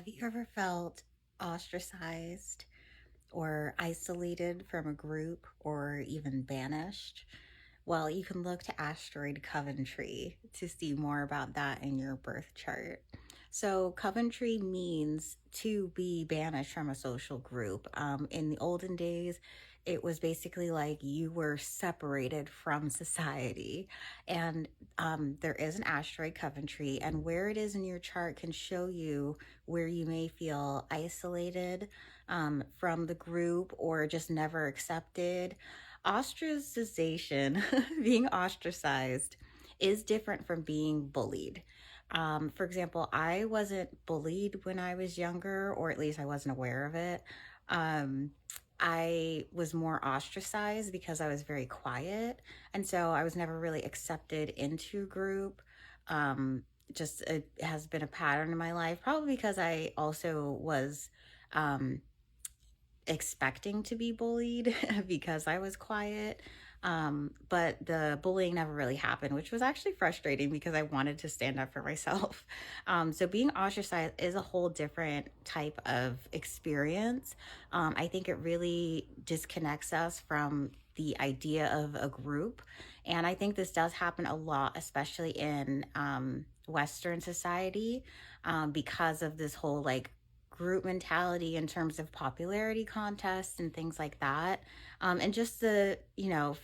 you ever felt ostracized or isolated from a group or even banished? Well, you can look to Asteroid Coventry to see more about that in your birth chart. So, Coventry means to be banished from a social group. In the olden days, it was basically like you were separated from society. And there is an asteroid Coventry, and where it is in your chart can show you where you may feel isolated from the group or just never accepted. Ostracization, being ostracized, is different from being bullied. For example, I wasn't bullied when I was younger, or at least I wasn't aware of it. Um, I was more ostracized because I was very quiet. And so I was never really accepted into a group. Um, just it has been a pattern in my life, probably because I also was um, expecting to be bullied because I was quiet. But the bullying never really happened, which was actually frustrating because I wanted to stand up for myself. So being ostracized is a whole different type of experience. I think it really disconnects us from the idea of a group. And I think this does happen a lot, especially in Western society, because of this whole like group mentality in terms of popularity contests and things like that. And just the,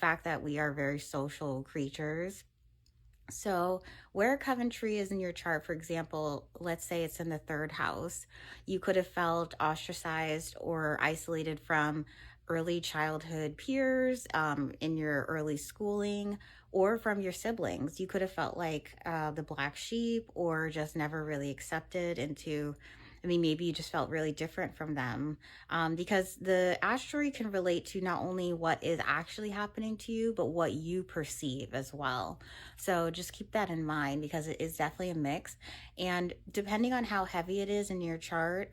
fact that we are very social creatures. So, where Coventry is in your chart, for example, let's say it's in the third house, you could have felt ostracized or isolated from early childhood peers, in your early schooling, or from your siblings. You could have felt like the black sheep or just never really accepted into. I mean, maybe you just felt really different from them, because the asteroid can relate to not only what is actually happening to you, but what you perceive as well. So just keep that in mind because it is definitely a mix. And depending on how heavy it is in your chart,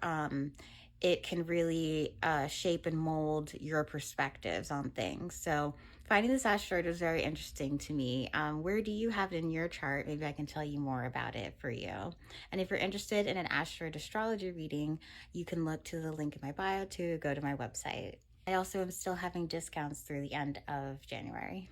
it can really shape and mold your perspectives on things. So finding this asteroid was very interesting to me. Where do you have it in your chart? Maybe I can tell you more about it for you. And if you're interested in an asteroid astrology reading, you can look to the link in my bio to go to my website. I also am still having discounts through the end of January.